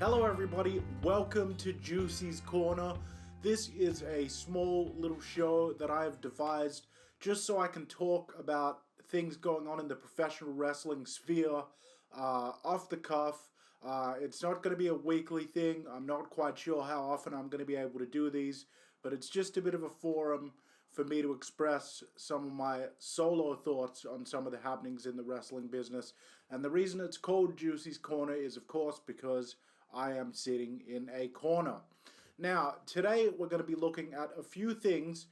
Hello everybody, welcome to Joosey's Corner. This is a small little show that I have devised just so I can talk about things going on in the professional wrestling sphere off the cuff. It's not going to be a weekly thing. I'm not quite sure how often I'm going to be able to do these, but it's just a bit of a forum for me to express some of my solo thoughts on some of the happenings in the wrestling business. And the reason it's called Joosey's Corner is, of course, because I am sitting in a corner. Now, today we're going to be looking at a few things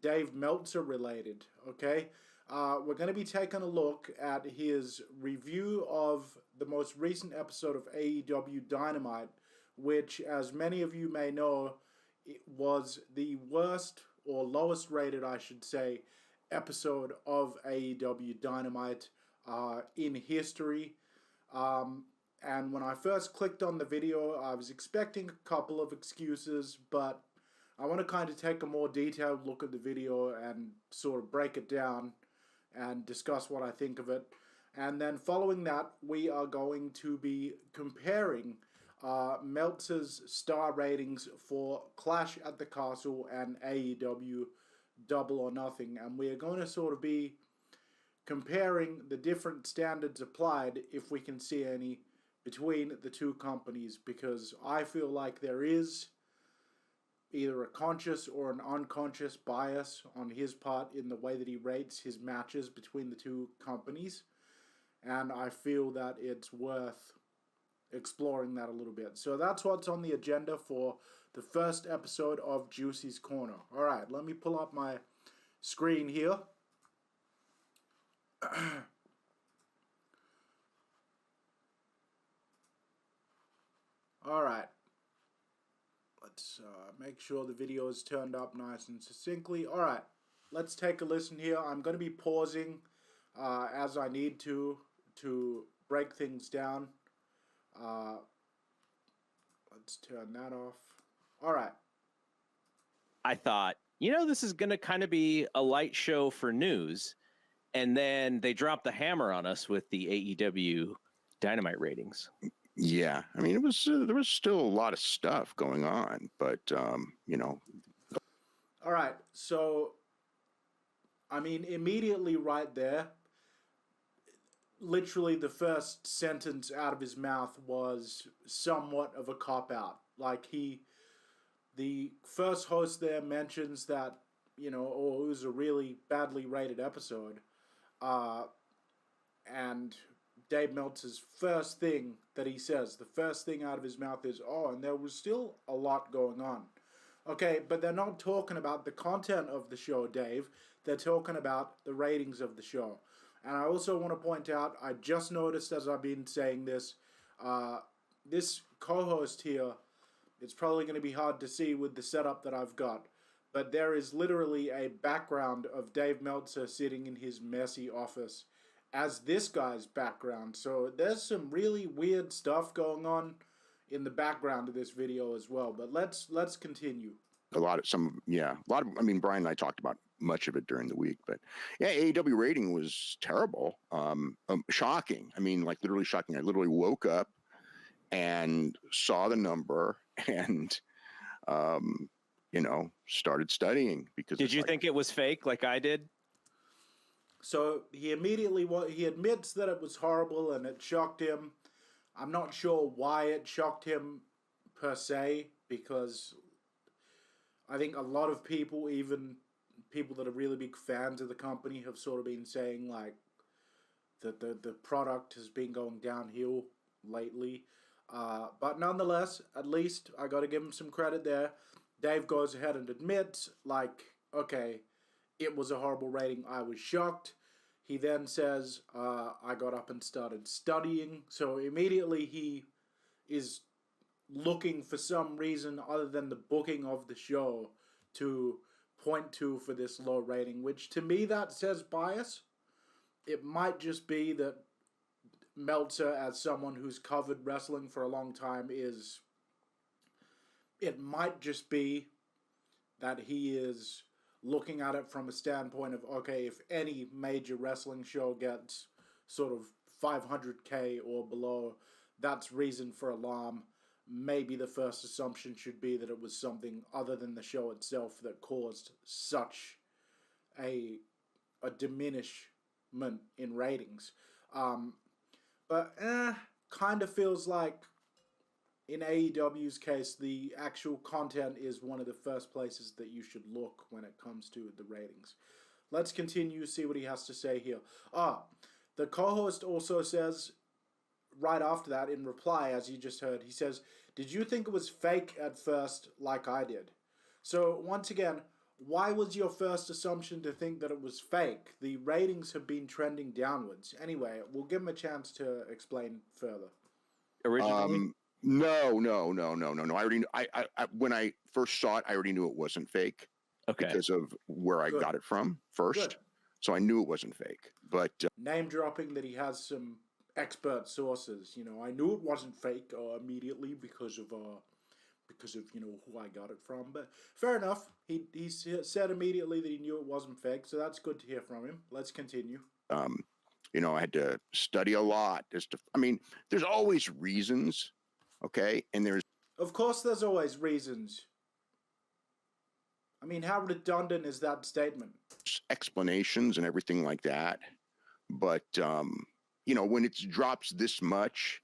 Dave Meltzer related, okay? We're going to be taking a look at his review of the most recent episode of AEW Dynamite, which, as many of you may know, it was the worst, or lowest rated, I should say, episode of AEW Dynamite in history. And when I first clicked on the video, I was expecting a couple of excuses, but I want to kind of take a more detailed look at the video and sort of break it down and discuss what I think of it. And then following that, we are going to be comparing Meltzer's star ratings for Clash at the Castle and AEW Double or Nothing. And we are going to sort of be comparing the different standards applied, if we can see any, between the two companies, because I feel like there is either a conscious or an unconscious bias on his part in the way that he rates his matches between the two companies, and I feel that it's worth exploring that a little bit. So that's what's on the agenda for the first episode of Joosey's Corner. Alright, let me pull up my screen here. Alright, let's make sure the video is turned up nice and succinctly. Alright, let's take a listen here. I'm going to be pausing as I need to break things down. Let's turn that off. Alright. I thought, this is going to kind of be a light show for news. And then they dropped the hammer on us with the AEW Dynamite ratings. Yeah, I mean, there was still a lot of stuff going on, but All right, so I mean, immediately right there, literally the first sentence out of his mouth was somewhat of a cop-out. Like, the first host there mentions that, it was a really badly rated episode, and Dave Meltzer's first thing that he says, the first thing out of his mouth is, and there was still a lot going on. Okay, but they're not talking about the content of the show, Dave. They're talking about the ratings of the show. And I also want to point out, I just noticed as I've been saying this, this co-host here, it's probably going to be hard to see with the setup that I've got, but there is literally a background of Dave Meltzer sitting in his messy office as this guy's background. So there's some really weird stuff going on in the background of this video as well. But let's continue. I mean, Brian and I talked about much of it during the week, but yeah, AEW rating was terrible. Shocking. I mean, like literally shocking. I literally woke up and saw the number and, started studying because. Did you think it was fake like I did? So he admits that it was horrible and it shocked him. I'm not sure why it shocked him per se, because I think a lot of people, even people that are really big fans of the company, have sort of been saying like that the product has been going downhill lately. But nonetheless, at least I got to give him some credit there. Dave goes ahead and admits, like, okay, it was a horrible rating. I was shocked. He then says, I got up and started studying. So immediately he is looking for some reason other than the booking of the show to point to for this low rating, which to me that says bias. It might just be that Meltzer, as someone who's covered wrestling for a long time, it might just be that he is looking at it from a standpoint of, okay, if any major wrestling show gets sort of 500K or below, that's reason for alarm. Maybe the first assumption should be that it was something other than the show itself that caused such a diminishment in ratings. But kind of feels like in AEW's case, the actual content is one of the first places that you should look when it comes to the ratings. Let's continue, see what he has to say here. The co-host also says, right after that, in reply, as you just heard, he says, "Did you think it was fake at first like I did?" So, once again, why was your first assumption to think that it was fake? The ratings have been trending downwards. Anyway, we'll give him a chance to explain further. Originally? No. I already, when I first saw it, I already knew it wasn't fake. Okay. Because of where I got it from first. Good. So I knew it wasn't fake. But name dropping that he has some expert sources. I knew it wasn't fake immediately because of who I got it from. But fair enough. He said immediately that he knew it wasn't fake. So that's good to hear from him. Let's continue. I had to study a lot. There's always reasons. Okay. And of course there's always reasons. How redundant is that statement? Explanations and everything like that. But, when it drops this much,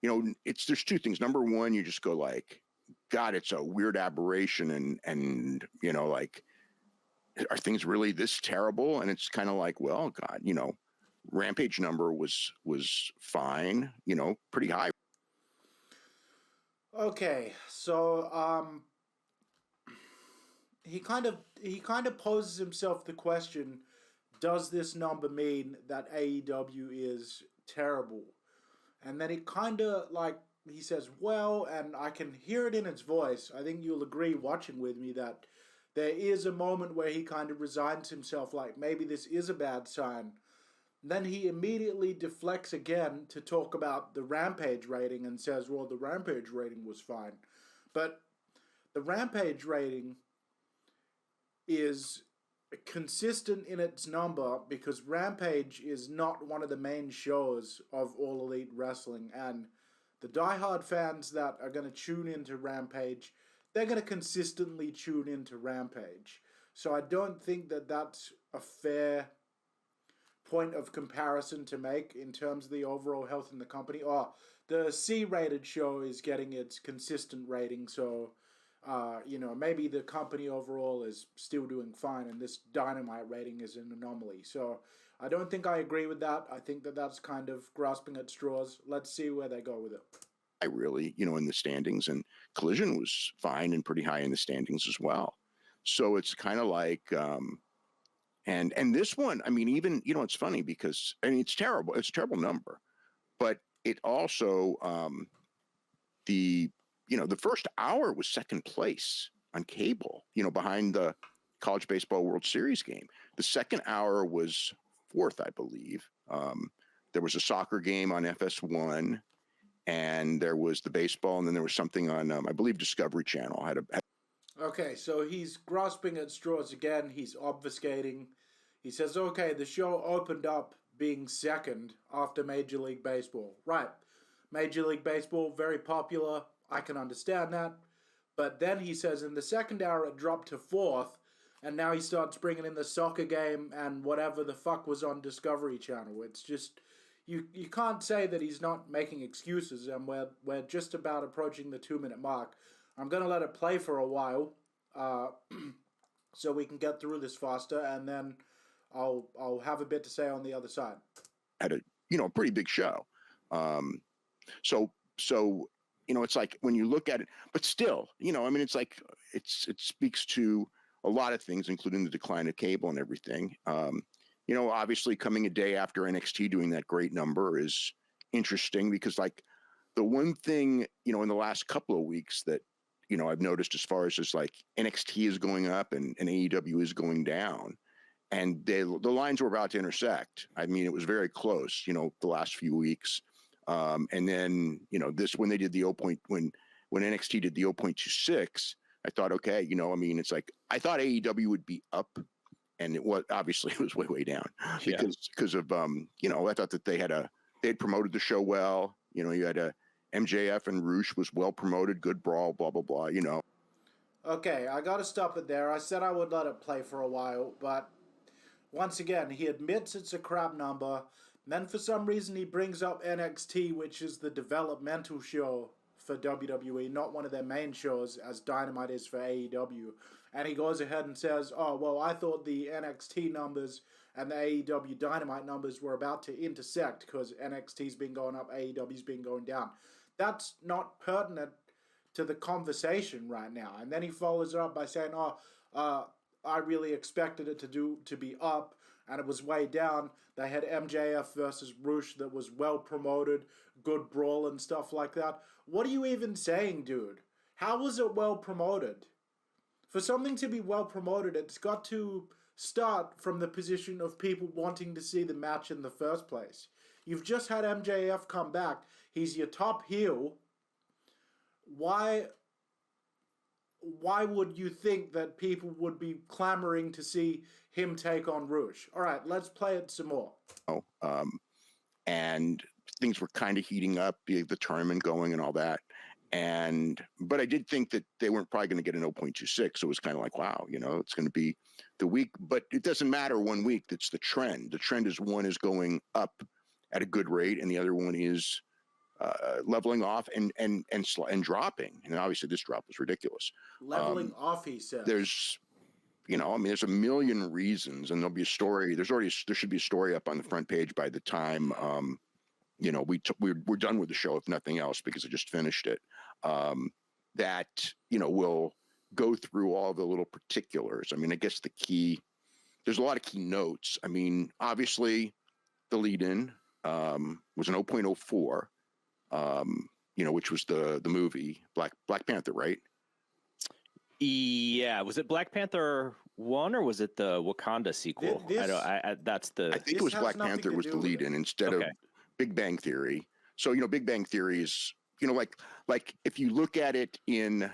there's two things. Number one, you just go like, God, it's a weird aberration. And are things really this terrible? And it's kind of like, well, God, Rampage number was fine, pretty high. Okay. So, he kind of poses himself the question, does this number mean that AEW is terrible? And then it kind of he says, well, and I can hear it in his voice. I think you'll agree watching with me that there is a moment where he kind of resigns himself, like maybe this is a bad sign. Then he immediately deflects again to talk about the Rampage rating and says, well, the Rampage rating was fine. But the Rampage rating is consistent in its number because Rampage is not one of the main shows of All Elite Wrestling, and the diehard fans that are going to tune into Rampage, they're going to consistently tune into Rampage. So I don't think that that's a fair point of comparison to make in terms of the overall health in the company. The C-rated show is getting its consistent rating, so maybe the company overall is still doing fine, and this Dynamite rating is an anomaly. So I don't think I agree with that. I think that that's kind of grasping at straws. Let's see where they go with it. I really, in the standings, and Collision was fine and pretty high in the standings as well. So it's kind of like, and this one, even, it's funny because, it's terrible. It's a terrible number, but it also, the first hour was second place on cable, behind the College Baseball World Series game. The second hour was fourth, I believe. There was a soccer game on FS1, and there was the baseball, and then there was something on, I believe, Discovery Channel. Okay, so he's grasping at straws again. He's obfuscating. He says, okay, the show opened up being second after Major League Baseball. Right. Major League Baseball, very popular. I can understand that. But then he says in the second hour it dropped to fourth, and now he starts bringing in the soccer game and whatever the fuck was on Discovery Channel. It's just, you can't say that he's not making excuses, and we're just about approaching the 2-minute mark. I'm going to let it play for a while so we can get through this faster, and then I'll have a bit to say on the other side. Had a pretty big show. So it's like when you look at it, but still, it's like it speaks to a lot of things, including the decline of cable and everything. Obviously coming a day after NXT doing that great number is interesting because like the one thing, in the last couple of weeks that, I've noticed as far as just like NXT is going up and AEW is going down, and the lines were about to intersect. It was very close, the last few weeks. And then, when they did the when NXT did the 0.26, I thought, okay, it's like, I thought AEW would be up, and it was way down because of, I thought that they had promoted the show well, You know, you had a MJF and Roosh was well promoted, good brawl, blah blah blah. You know. Okay, I gotta stop it there. I said I would let it play for a while, but once again, he admits it's a crap number. Then for some reason he brings up NXT, which is the developmental show for WWE, not one of their main shows, as Dynamite is for AEW. And he goes ahead and says, oh, well, I thought the NXT numbers and the AEW Dynamite numbers were about to intersect because NXT's been going up, AEW's been going down. That's not pertinent to the conversation right now. And then he follows it up by saying, I really expected it to be up, and it was way down. They had MJF versus Roosh that was well promoted, good brawl and stuff like that. What are you even saying, dude? How was it well promoted? For something to be well promoted, it's got to start from the position of people wanting to see the match in the first place. You've just had MJF come back. He's your top heel. Why would you think that people would be clamoring to see him take on Roosh? All right, let's play it some more. And things were kind of heating up, the tournament going and all that. But I did think that they weren't probably going to get an 0.26. So it was kind of like, wow, you know, it's going to be the week. But it doesn't matter 1 week. It's the trend. The trend is one is going up at a good rate, and the other one is leveling off and dropping. And obviously this drop was ridiculous. Leveling off, he said. There's, you know, I mean, there's a million reasons, and there'll be a story. There should be a story up on the front page by the time, you know, we're done with the show, if nothing else, because I just finished it. That, you know, will go through all the little particulars. I mean, I guess there's a lot of key notes. I mean, obviously the lead-in was an 0.04. You know, which was the movie Black Panther, right? Yeah, was it Black Panther 1 or was it the Wakanda sequel? I think it was Black Panther was the lead-in instead of Big Bang Theory. So, you know, Big Bang Theory is, you know, like if you look at it in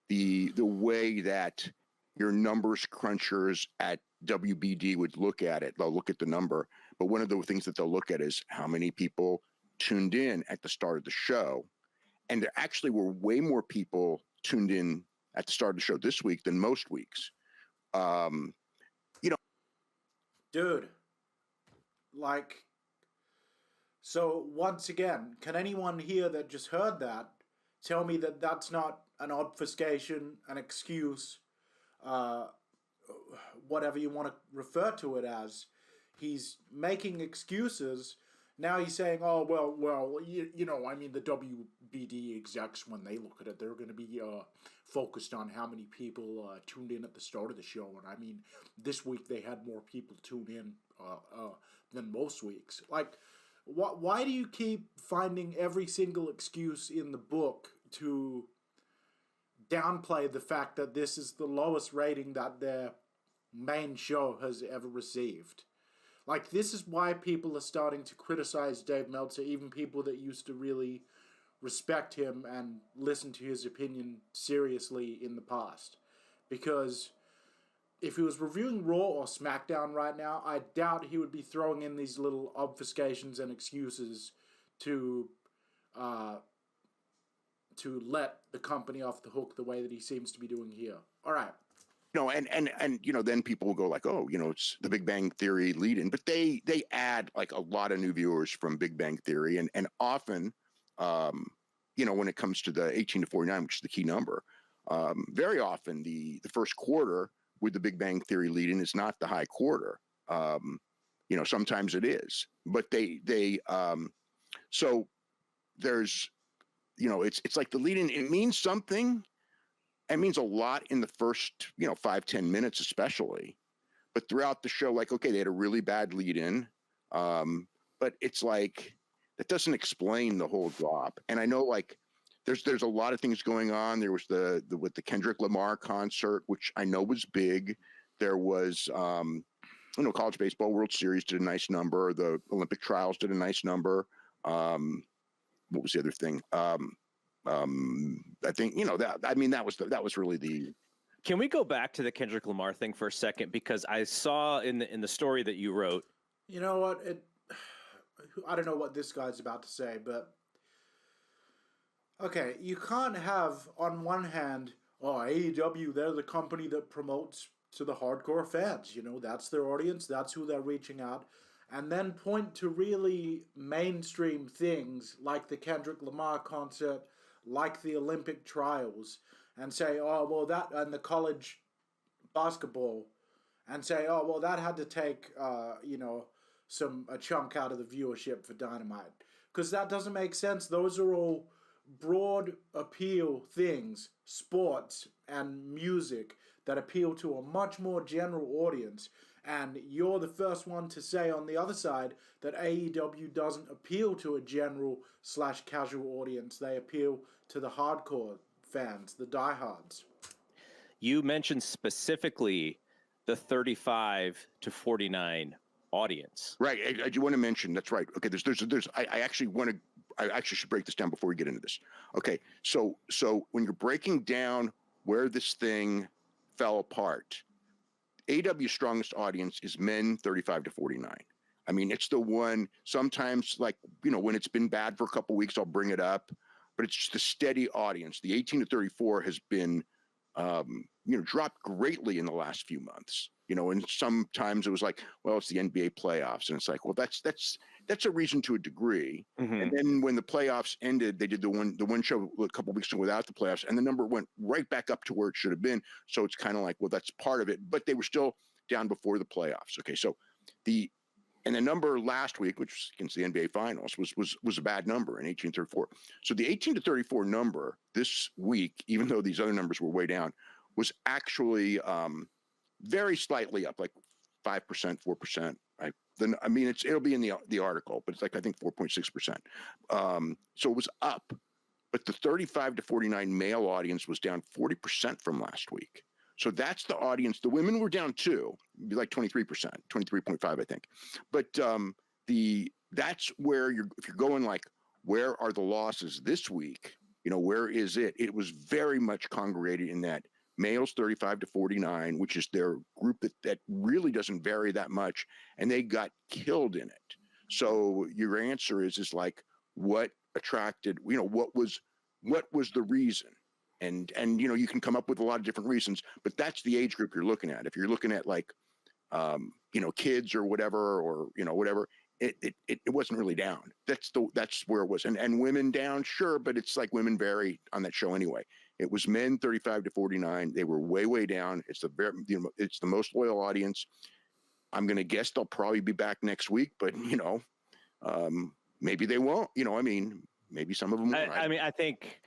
the way that your numbers crunchers at WBD would look at it, they'll look at the number, but one of the things that they'll look at is how many people tuned in at the start of the show. And there actually were way more people tuned in at the start of the show this week than most weeks. You know, dude, like, so once again, can anyone here that just heard that tell me that that's not an obfuscation, an excuse, whatever you want to refer to it as? He's making excuses. Now he's saying, oh, well, you know, I mean, the WBD execs, when they look at it, they're going to be focused on how many people tuned in at the start of the show. And I mean, this week they had more people tune in than most weeks. Like, why do you keep finding every single excuse in the book to downplay the fact that this is the lowest rating that their main show has ever received? Like, this is why people are starting to criticize Dave Meltzer, even people that used to really respect him and listen to his opinion seriously in the past. Because if he was reviewing Raw or SmackDown right now, I doubt he would be throwing in these little obfuscations and excuses to let the company off the hook the way that he seems to be doing here. All right. No, and you know, then people will go like, oh, you know, it's the Big Bang Theory lead-in, but they add like a lot of new viewers from Big Bang Theory, and often, you know, when it comes to the 18 to 49, which is the key number, very often the first quarter with the Big Bang Theory lead-in is not the high quarter. You know, sometimes it is, but so there's, you know, it's like the lead-in, it means something. It means a lot in the first, you know, 5-10 minutes, especially, but throughout the show, like, okay, they had a really bad lead in. But it's like, that doesn't explain the whole drop. And I know, like, there's a lot of things going on. There was with the Kendrick Lamar concert, which I know was big. There was, you know, College Baseball World Series did a nice number. The Olympic trials did a nice number. What was the other thing? I think, you know, that was really the. Can we go back to the Kendrick Lamar thing for a second? Because I saw in the story that you wrote. You know what? I don't know what this guy's about to say, but Okay, you can't have, on one hand, oh, AEW, they're the company that promotes to the hardcore fans. You know, that's their audience, that's who they're reaching out. And then point to really mainstream things like the Kendrick Lamar concert, like the Olympic trials, and say, oh, well, that, and the college basketball, and say, oh, well, that had to take, a chunk out of the viewership for Dynamite. Because that doesn't make sense. Those are all broad appeal things, sports and music, that appeal to a much more general audience. And you're the first one to say on the other side that AEW doesn't appeal to a general slash casual audience. They appeal to the hardcore fans, the diehards. You mentioned specifically the 35 to 49 audience. Right. I do want to mention, that's right. Okay. I actually should break this down before we get into this. Okay. So when you're breaking down where this thing fell apart, AEW's strongest audience is men 35 to 49. I mean, it's the one, sometimes, like, when it's been bad for a couple of weeks, I'll bring it up, but it's just a steady audience. The 18 to 34 has been, dropped greatly in the last few months. And sometimes it was like, well, it's the NBA playoffs, and it's like, well, that's a reason to a degree. Mm-hmm. And then when the playoffs ended, they did the one show a couple of weeks ago without the playoffs, and the number went right back up to where it should have been. So it's kind of like, well, that's part of it, but they were still down before the playoffs. Okay, so the number last week, which was against the NBA Finals, was a bad number in 18-34. So the 18 to 34 number this week, even though these other numbers were way down, was actually very slightly up, like 5%, 4%. Right? Then it'll be in the article, but it's like, I think 4.6%. So it was up, but the 35 to 49 male audience was down 40% from last week. So that's the audience. The women were down too, like 23%, 23.5, I think. But that's where if you're going like, where are the losses this week? Where is it? It was very much congregated in that males 35 to 49, which is their group that really doesn't vary that much, and they got killed in it. So your answer is like, what attracted, what was the reason? And you can come up with a lot of different reasons, but that's the age group you're looking at. If you're looking at like, kids or whatever, or whatever, it wasn't really down. That's where it was. And women down, sure, but it's like women vary on that show anyway. It was men 35 to 49. They were way down. It's it's the most loyal audience. I'm going to guess they'll probably be back next week, but maybe they won't. Maybe some of them won't. I think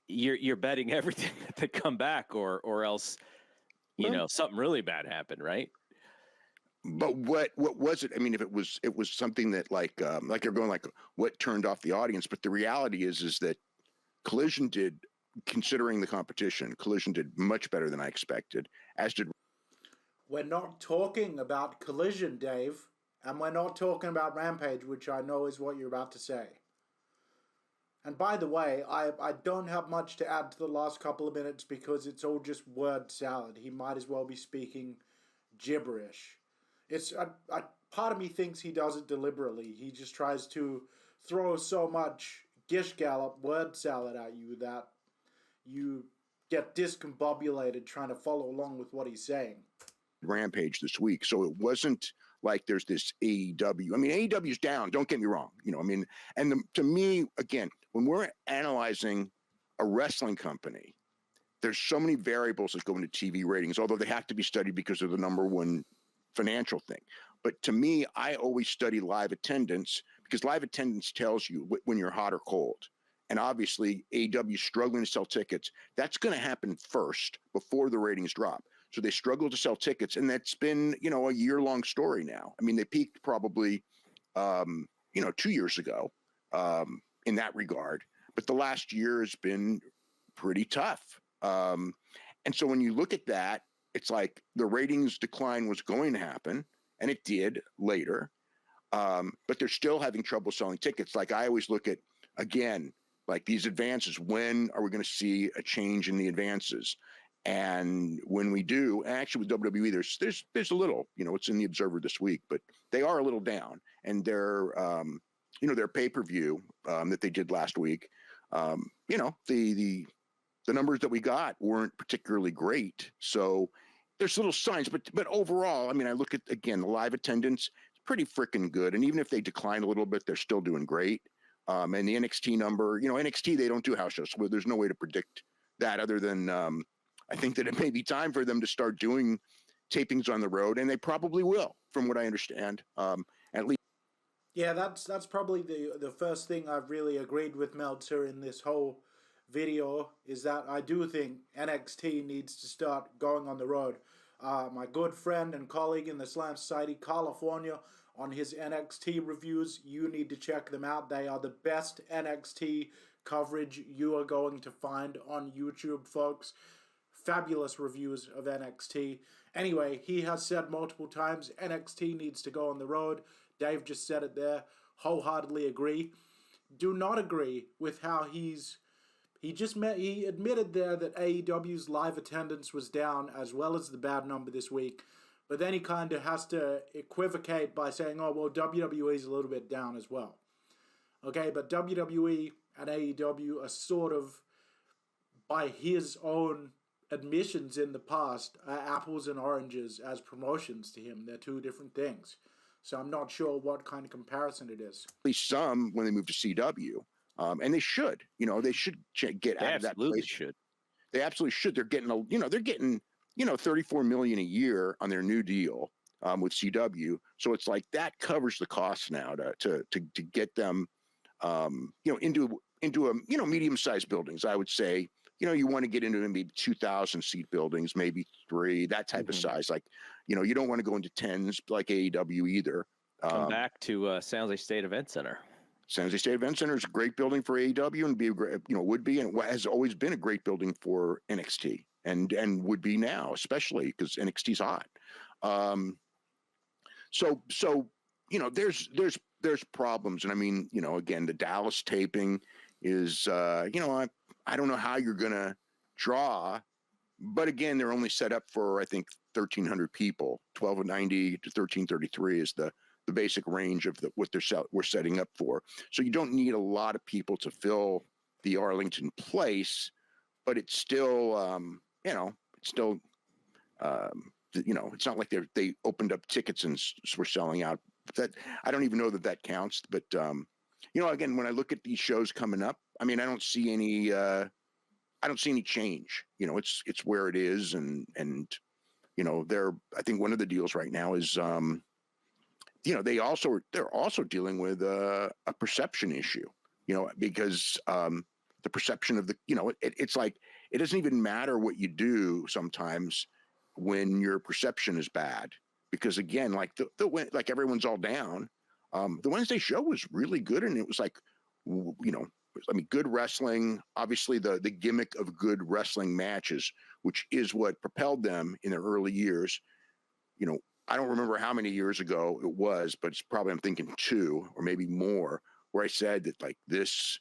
you're betting everything that they come back, or else something really bad happened, right? But what was it? If it was something that like you're going like, what turned off the audience? But the reality is that Collision did, considering the competition, Collision did much better than I expected, as did. We're not talking about Collision, Dave, and we're not talking about Rampage, which I know is what you're about to say. And by the way, I don't have much to add to the last couple of minutes because it's all just word salad. He might as well be speaking gibberish. It's part of me thinks he does it deliberately. He just tries to throw so much gish gallop word salad at you that you get discombobulated trying to follow along with what he's saying. Rampage this week, so it wasn't like there's this AEW. AEW's down, don't get me wrong. To me, again, when we're analyzing a wrestling company, there's so many variables that go into TV ratings, although they have to be studied because they're the number one financial thing. But to me, I always study live attendance, because live attendance tells you when you're hot or cold. And obviously, AEW is struggling to sell tickets. That's going to happen first before the ratings drop. So they struggle to sell tickets, and that's been, a year-long story now. They peaked probably, 2 years ago in that regard. But the last year has been pretty tough. And so when you look at that, it's like the ratings decline was going to happen, and it did later. But they're still having trouble selling tickets. Like, I always look at, again, like these advances, when are we going to see a change in the advances? And when we do, actually with WWE, there's a little, it's in the Observer this week, but they are a little down. And their pay-per-view that they did last week You know, the numbers that we got weren't particularly great. So there's little signs, but overall, I mean, I look at, again, the live attendance, it's pretty freaking good. And even if they decline a little bit, they're still doing great. And the NXT number, you know, NXT, they don't do house shows, so there's no way to predict that other than I think that it may be time for them to start doing tapings on the road, and they probably will, from what I understand. At least. Yeah, that's probably the first thing I've really agreed with Meltzer in this whole video is that I do think NXT needs to start going on the road. My good friend and colleague in the Slam Society, Karlifornia, on his NXT reviews, you need to check them out. They are the best NXT coverage you are going to find on YouTube, folks. Fabulous reviews of NXT. Anyway, he has said multiple times NXT needs to go on the road. Dave just said it there. Wholeheartedly agree. Do not agree with how he admitted there that AEW's live attendance was down as well as the bad number this week. But then he kind of has to equivocate by saying, oh, well, WWE is a little bit down as well. Okay, but WWE and AEW are sort of, by his own admissions in the past, apples and oranges as promotions to him. They're two different things. So I'm not sure what kind of comparison it is. At least some when they move to CW. And they should, you know, they should get out of that place. Should. They absolutely should. They're getting, 34 million a year on their new deal with CW. So it's like that covers the costs now to get them, into a, medium-sized buildings. I would say, you want to get into maybe 2,000 seat buildings, maybe 3, that type of size. Like, you don't want to go into 10s like AEW either. Come back to San Jose State Event Center. San Jose State Event Center is a great building for AEW and be a great, would be, and has always been a great building for NXT and would be now, especially because NXT's hot. So there's problems. And I mean, again, the Dallas taping is, I don't know how you're going to draw, but again, they're only set up for, I think, 1,300 people. 1,290 to 1,333 is the basic range of what we're setting up for. So you don't need a lot of people to fill the Arlington place, but it's still, it's not like they opened up tickets and were selling out. That I don't even know that counts. But again, when I look at these shows coming up, I mean, I don't see any change. It's where it is, and I think one of the deals right now is they're also dealing with a perception issue, because the perception of it's like it doesn't even matter what you do sometimes when your perception is bad, because again, like like everyone's all down. The Wednesday show was really good, and it was like, good wrestling, obviously the gimmick of good wrestling matches, which is what propelled them in their early years. I don't remember how many years ago it was, but it's probably, I'm thinking 2 or maybe more, where I said that like this,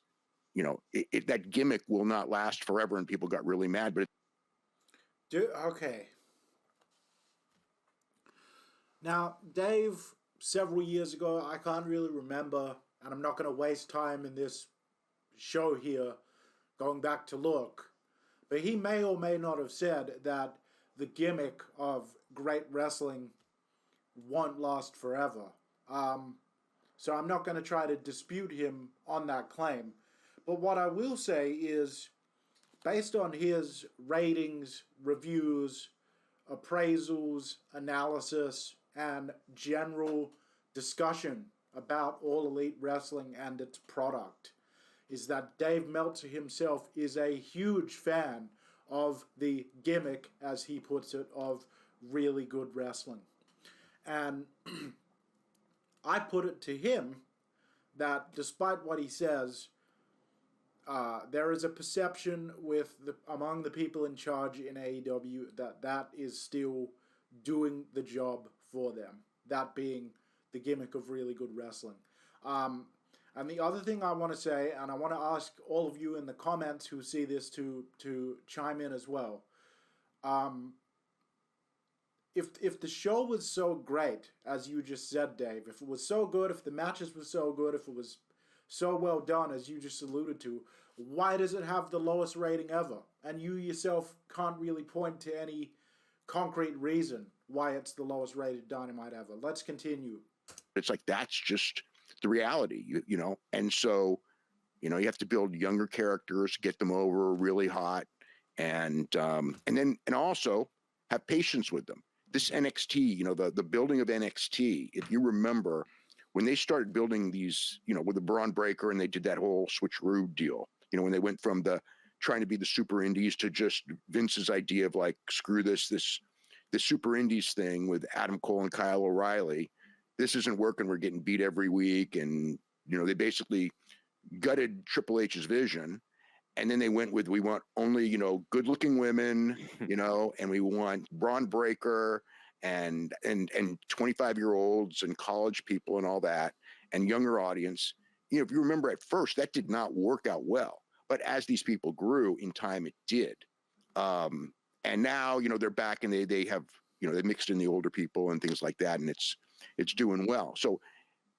that gimmick will not last forever, and people got really mad. But okay. Now, Dave, several years ago, I can't really remember, and I'm not going to waste time in this show here going back to look, but he may or may not have said that the gimmick of great wrestling won't last forever. So I'm not going to try to dispute him on that claim. But what I will say is, based on his ratings, reviews, appraisals, analysis, and general discussion about All Elite Wrestling and its product, is that Dave Meltzer himself is a huge fan of the gimmick, as he puts it, of really good wrestling. And I put it to him that despite what he says, there is a perception among the people in charge in AEW that is still doing the job for them, that being the gimmick of really good wrestling. And the other thing I want to say, and I want to ask all of you in the comments who see this to chime in as well. If the show was so great, as you just said, Dave, if it was so good, if the matches were so good, if it was so well done, as you just alluded to, why does it have the lowest rating ever? And you yourself can't really point to any concrete reason why it's the lowest rated Dynamite ever. Let's continue. It's like, that's just the reality, you know? And so, you know, you have to build younger characters, get them over really hot, and also have patience with them. This NXT, you know, the building of NXT, if you remember, when they started building these, you know, with the Braun Breaker, and they did that whole switcheroo deal, you know, when they went from the trying to be the super indies to just Vince's idea of like, screw this super indies thing with Adam Cole and Kyle O'Reilly. This isn't working. We're getting beat every week. And, you know, they basically gutted Triple H's vision. And then they went with, we want only, you know, good looking women, you know, and we want Braun Breaker and 25-year-olds and college people and all that, and younger audience. You know, if you remember, at first that did not work out well, but as these people grew in time, it did. And now, you know, they're back, and they have, you know, they mixed in the older people and things like that, and it's doing well. So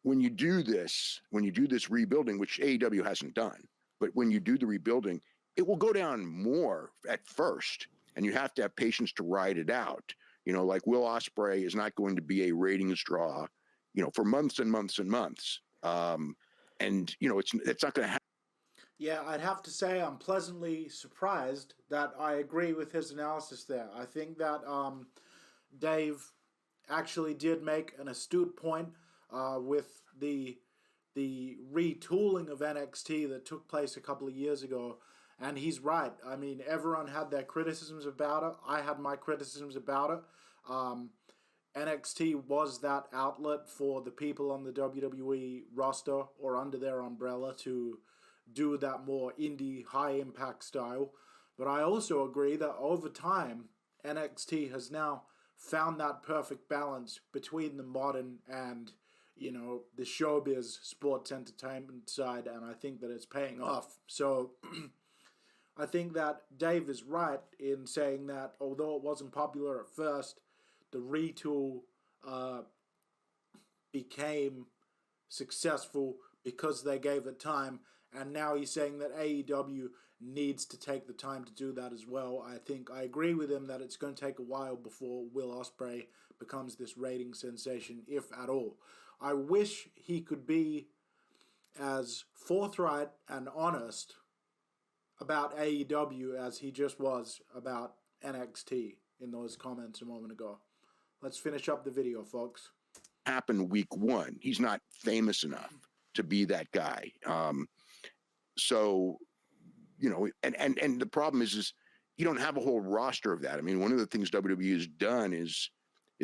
when you do this rebuilding, which AEW hasn't done, but when you do the rebuilding, it will go down more at first, and you have to have patience to ride it out. You know, like Will Ospreay is not going to be a ratings draw, you know, for months and months and months. And you know, it's not going to happen. Yeah, I'd have to say I'm pleasantly surprised that I agree with his analysis there. I think that Dave actually did make an astute point with the retooling of NXT that took place a couple of years ago. And he's right. I mean, everyone had their criticisms about it. I had my criticisms about it. NXT was that outlet for the people on the WWE roster or under their umbrella to do that more indie, high-impact style. But I also agree that over time, NXT has now found that perfect balance between the modern and, you know, the showbiz sports entertainment side, and I think that it's paying off. So I think that Dave is right in saying that although it wasn't popular at first, the retool became successful because they gave it time, and now he's saying that AEW needs to take the time to do that as well. I think I agree with him that it's going to take a while before Will Ospreay becomes this rating sensation, if at all. I wish he could be as forthright and honest about AEW as he just was about NXT in those comments a moment ago. Let's finish up the video, folks. Happen week one. He's not famous enough to be that guy. So, you know, and the problem is you don't have a whole roster of that. I mean, one of the things WWE has done is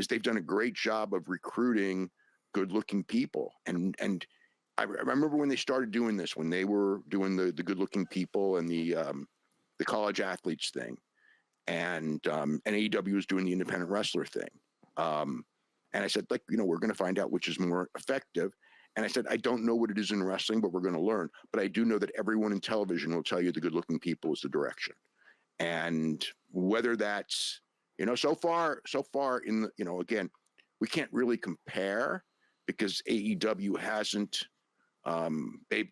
they've done a great job of recruiting good-looking people. And I remember when they started doing this, when they were doing the good-looking people and the college athletes thing, and AEW was doing the independent wrestler thing. And I said, like, you know, we're going to find out which is more effective. And I said, I don't know what it is in wrestling, but we're going to learn. But I do know that everyone in television will tell you the good-looking people is the direction. And whether that's, you know, so far in the, you know, again, we can't really compare because AEW hasn't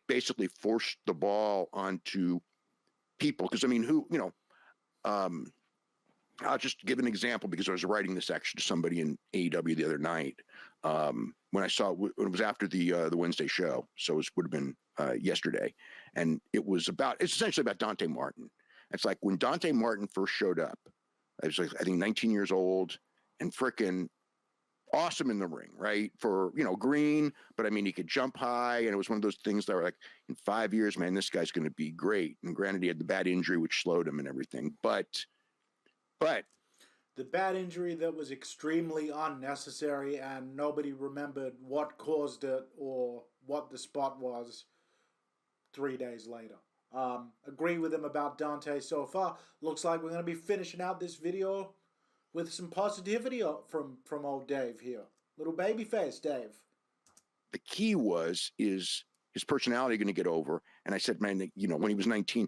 basically forced the ball onto people. Because, I mean, who, you know, I'll just give an example because I was writing this actually to somebody in AEW the other night. When I saw it was after the Wednesday show, so it would have been yesterday, and it's essentially about Dante Martin. It's like when Dante Martin first showed up, I was like, I think 19 years old and frickin' awesome in the ring, right? For, you know, green, but I mean, he could jump high, and it was one of those things that were like, in 5 years, man, this guy's going to be great. And granted, he had the bad injury, which slowed him and everything, but the bad injury that was extremely unnecessary, and nobody remembered what caused it or what the spot was 3 days later. Agree with him about Dante so far. Looks like we're going to be finishing out this video with some positivity from old Dave here. Little babyface Dave. The key is his personality going to get over? And I said, man, you know, when he was 19,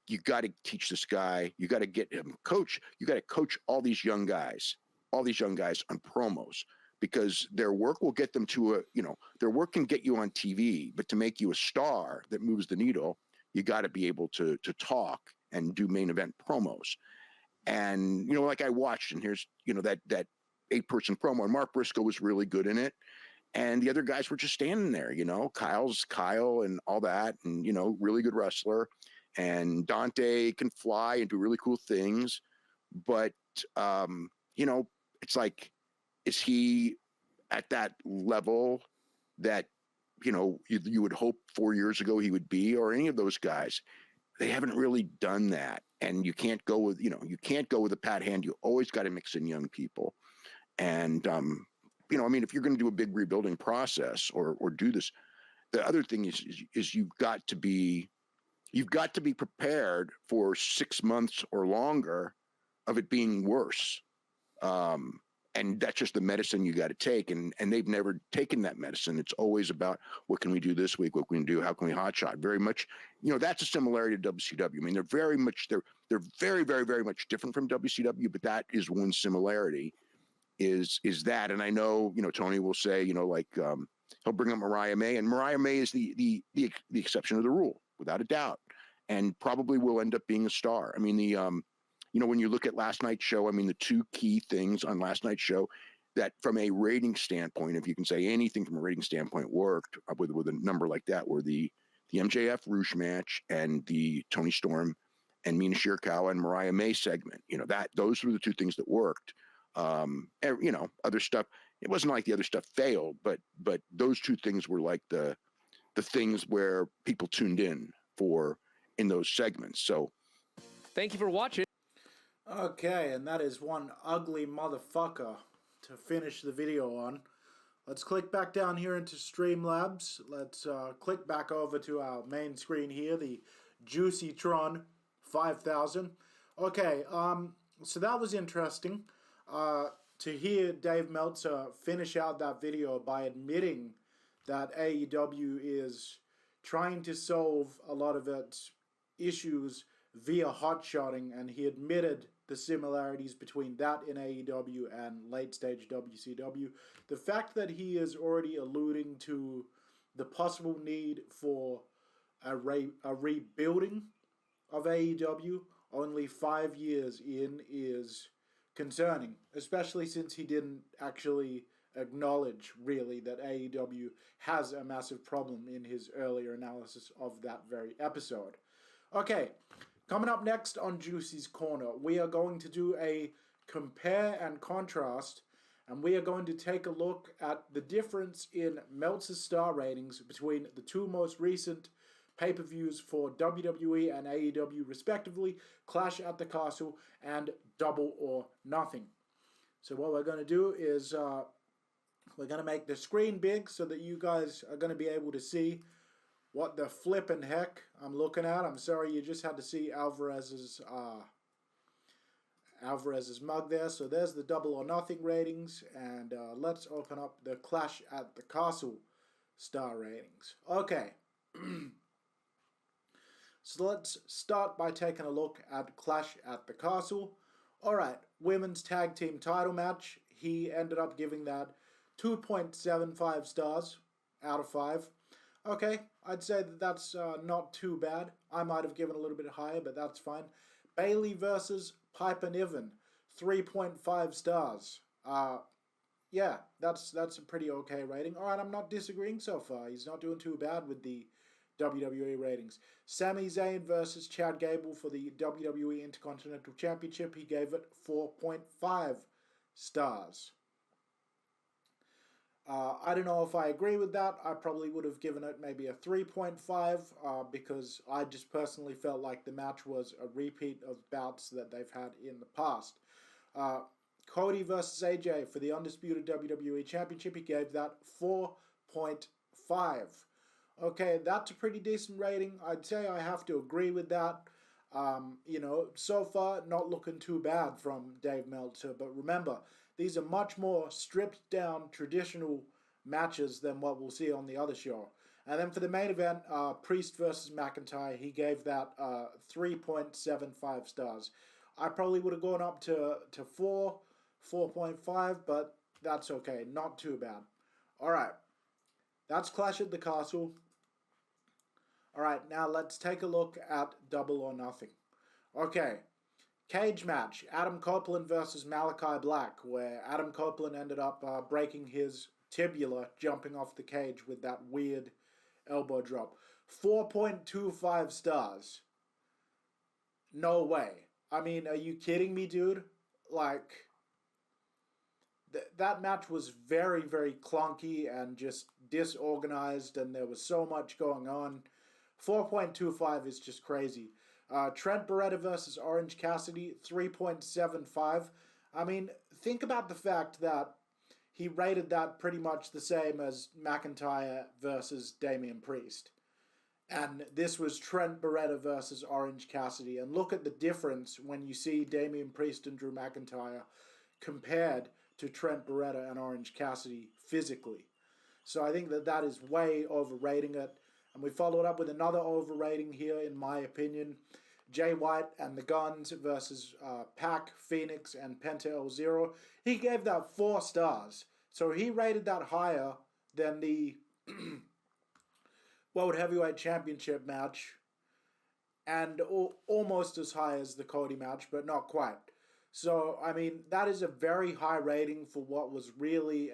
you got to teach this guy. You got to get him coach. You got to coach all these young guys on promos, because their work will get them to their work can get you on TV, but to make you a star that moves the needle, you got to be able to talk and do main event promos. And, like I watched, and here's, that 8-person promo, and Mark Briscoe was really good in it. And the other guys were just standing there, Kyle's Kyle and all that, and, really good wrestler. And Dante can fly and do really cool things. But, it's like, is he at that level that, you would hope 4 years ago he would be, or any of those guys? They haven't really done that. And you can't go with, a pat hand. You always got to mix in young people. And, if you're going to do a big rebuilding process or do this, the other thing is you've got to be prepared for 6 months or longer of it being worse. And that's just the medicine you got to take. And they've never taken that medicine. It's always about, what can we do this week? What can we do? How can we hotshot? Very much, that's a similarity to WCW. I mean, they're very, very, very much different from WCW, but that is one similarity is that. And I know, Tony will say, he'll bring up Mariah May, and Mariah May is the exception of the rule, without a doubt, and probably will end up being a star. I mean, when you look at last night's show, I mean, the two key things on last night's show that from a rating standpoint, if you can say anything from a rating standpoint, worked with a number like that, were the MJF Roosh match and the Tony Storm and Mina Shirakawa and Mariah May segment. Those were the two things that worked. Other stuff, it wasn't like the other stuff failed, but those two things were like the things where people tuned in in those segments. So thank you for watching. Okay, and that is one ugly motherfucker to finish the video on. Let's click back down here into Streamlabs. Let's click back over to our main screen here, the Jooseytron 5000. Okay, so that was interesting to hear Dave Meltzer finish out that video by admitting that AEW is trying to solve a lot of its issues via hotshotting, and he admitted the similarities between that in AEW and late-stage WCW. The fact that he is already alluding to the possible need for a rebuilding of AEW only 5 years in is concerning, especially since he didn't actually acknowledge, really, that AEW has a massive problem in his earlier analysis of that very episode. Okay, coming up next on Joosey's Corner, we are going to do a compare and contrast, and we are going to take a look at the difference in Meltzer's star ratings between the two most recent pay-per-views for WWE and AEW respectively, Clash at the Castle and Double or Nothing. So what we're going to do is we're going to make the screen big so that you guys are going to be able to see what the flippin' heck I'm looking at. I'm sorry, you just had to see Alvarez's mug there. So there's the Double or Nothing ratings, and let's open up the Clash at the Castle star ratings. Okay. So let's start by taking a look at Clash at the Castle. Alright, women's tag team title match. He ended up giving that 2.75 stars out of 5. Okay, I'd say that that's not too bad. I might have given a little bit higher, but that's fine. Bayley versus Piper Niven, 3.5 stars. Yeah, that's a pretty okay rating. Alright, I'm not disagreeing so far. He's not doing too bad with the WWE ratings. Sami Zayn versus Chad Gable for the WWE Intercontinental Championship. He gave it 4.5 stars. I don't know if I agree with that. I probably would have given it maybe a 3.5 because I just personally felt like the match was a repeat of bouts that they've had in the past. Cody versus AJ for the Undisputed WWE Championship. He gave that 4.5. Okay, that's a pretty decent rating. I'd say I have to agree with that. So far, not looking too bad from Dave Meltzer. But remember, these are much more stripped down traditional matches than what we'll see on the other show. And then for the main event, Priest versus McIntyre, he gave that 3.75 stars. I probably would have gone up to 4.5, but that's okay. Not too bad. All right. That's Clash at the Castle. All right, now let's take a look at Double or Nothing. Okay. Cage match, Adam Copeland versus Malachi Black, where Adam Copeland ended up breaking his tibia jumping off the cage with that weird elbow drop. 4.25 stars. No way. I mean, are you kidding me, dude? Like, that match was very, very clunky and just disorganized, and there was so much going on. 4.25 is just crazy. Trent Beretta versus Orange Cassidy, 3.75. I mean, think about the fact that he rated that pretty much the same as McIntyre versus Damian Priest. And this was Trent Beretta versus Orange Cassidy. And look at the difference when you see Damian Priest and Drew McIntyre compared to Trent Beretta and Orange Cassidy physically. So I think that is way overrating it. And we followed up with another overrating here, in my opinion. Jay White and the Guns versus Pac, Phoenix, and Penta El Zero. He gave that 4 stars. So he rated that higher than the World Heavyweight Championship match. And almost as high as the Cody match, but not quite. So, I mean, that is a very high rating for what was really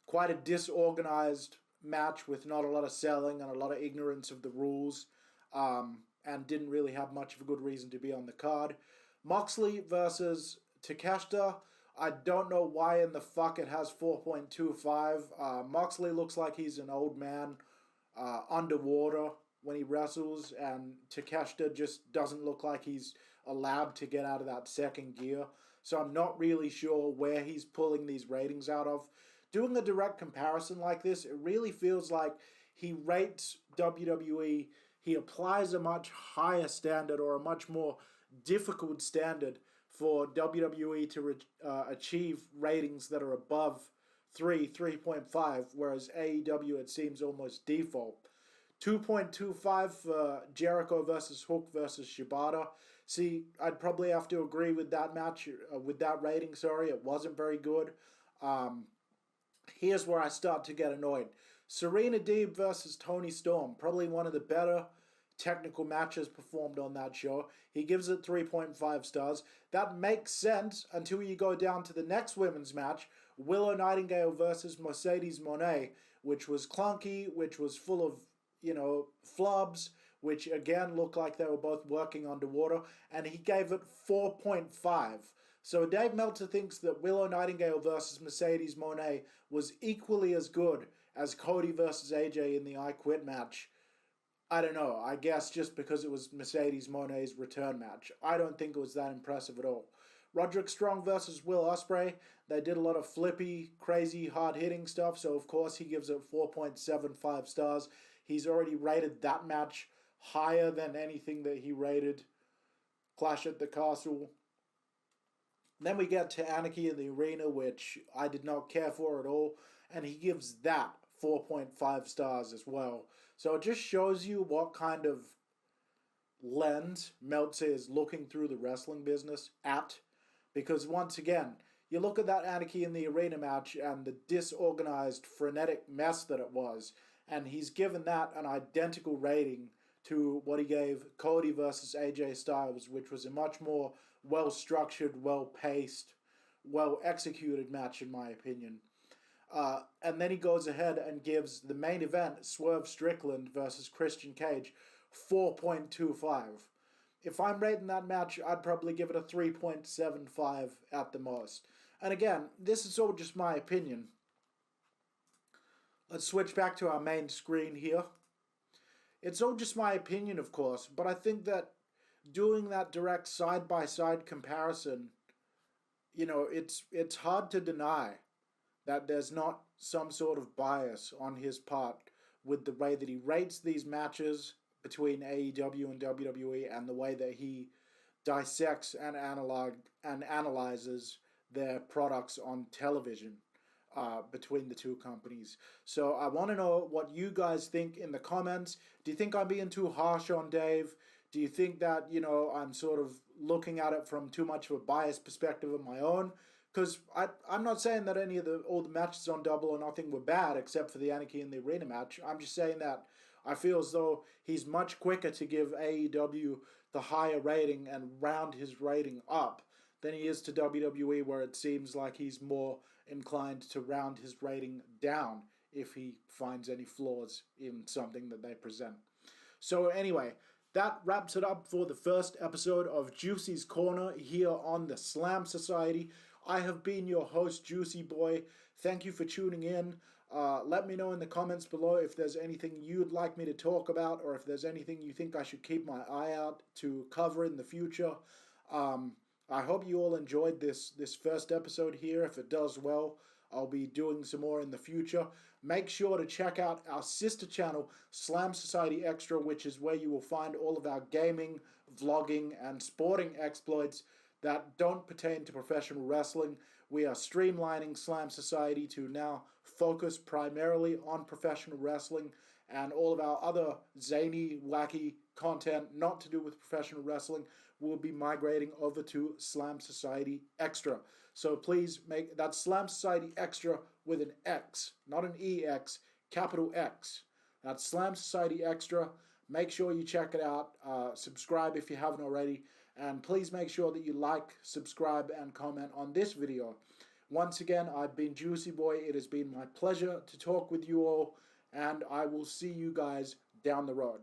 quite a disorganized match with not a lot of selling and a lot of ignorance of the rules, and didn't really have much of a good reason to be on the card. Moxley versus Takeshita. I don't know why in the fuck it has 4.25. Moxley looks like he's an old man underwater when he wrestles, and Takeshita just doesn't look like he's allowed to get out of that second gear. So I'm not really sure where he's pulling these ratings out of. Doing a direct comparison like this, it really feels like he rates WWE, he applies a much higher standard or a much more difficult standard for WWE to achieve ratings that are above 3.5, whereas AEW, it seems almost default. 2.25 for Jericho versus Hook versus Shibata. See, I'd probably have to agree with that match, with that rating, sorry. It wasn't very good. Here's where I start to get annoyed. Serena Deeb versus Toni Storm. Probably one of the better technical matches performed on that show. He gives it 3.5 stars. That makes sense until you go down to the next women's match, Willow Nightingale versus Mercedes Monet, which was clunky, which was full of, flubs, which again looked like they were both working underwater, and he gave it 4.5. So Dave Meltzer thinks that Willow Nightingale versus Mercedes Monet was equally as good as Cody versus AJ in the I Quit match. I don't know. I guess just because it was Mercedes Monet's return match. I don't think it was that impressive at all. Roderick Strong versus Will Ospreay. They did a lot of flippy, crazy, hard-hitting stuff, so of course he gives it 4.75 stars. He's already rated that match higher than anything that he rated Clash at the Castle. Then we get to Anarchy in the Arena, which I did not care for at all, and he gives that 4.5 stars as well. So it just shows you what kind of lens Meltzer is looking through the wrestling business at. Because once again, you look at that Anarchy in the Arena match and the disorganized, frenetic mess that it was, and he's given that an identical rating to what he gave Cody versus AJ Styles, which was a much more well-structured, well-paced, well-executed match, in my opinion. And then he goes ahead and gives the main event, Swerve Strickland versus Christian Cage, 4.25. If I'm rating that match, I'd probably give it a 3.75 at the most. And again, this is all just my opinion. Let's switch back to our main screen here. It's all just my opinion, of course, but I think that doing that direct side-by-side comparison, it's hard to deny that there's not some sort of bias on his part with the way that he rates these matches between AEW and WWE and the way that he dissects and analyzes their products on television between the two companies. So I want to know what you guys think in the comments. Do you think I'm being too harsh on Dave? Do you think that, I'm sort of looking at it from too much of a biased perspective of my own? because I'm not saying that all the matches on Double or Nothing were bad except for the Anarchy and the Arena match. I'm just saying that I feel as though he's much quicker to give AEW the higher rating and round his rating up than he is to WWE, where it seems like he's more inclined to round his rating down if he finds any flaws in something that they present. So anyway, that wraps it up for the first episode of Joosey's Corner here on the Slam Society. I have been your host, Jooseyboy. Thank you for tuning in. Let me know in the comments below if there's anything you'd like me to talk about, or if there's anything you think I should keep my eye out to cover in the future. I hope you all enjoyed this first episode here. If it does well, I'll be doing some more in the future. Make sure to check out our sister channel, Slam Society Extra, which is where you will find all of our gaming, vlogging, and sporting exploits that don't pertain to professional wrestling. We are streamlining Slam Society to now focus primarily on professional wrestling, and all of our other zany, wacky content not to do with professional wrestling will be migrating over to Slam Society Extra. So please make that Slam Society Extra with an X, not an EX, capital X. That's Slam Society Extra. Make sure you check it out. Subscribe if you haven't already. And please make sure that you like, subscribe, and comment on this video. Once again, I've been Jooseyboy. It has been my pleasure to talk with you all, and I will see you guys down the road.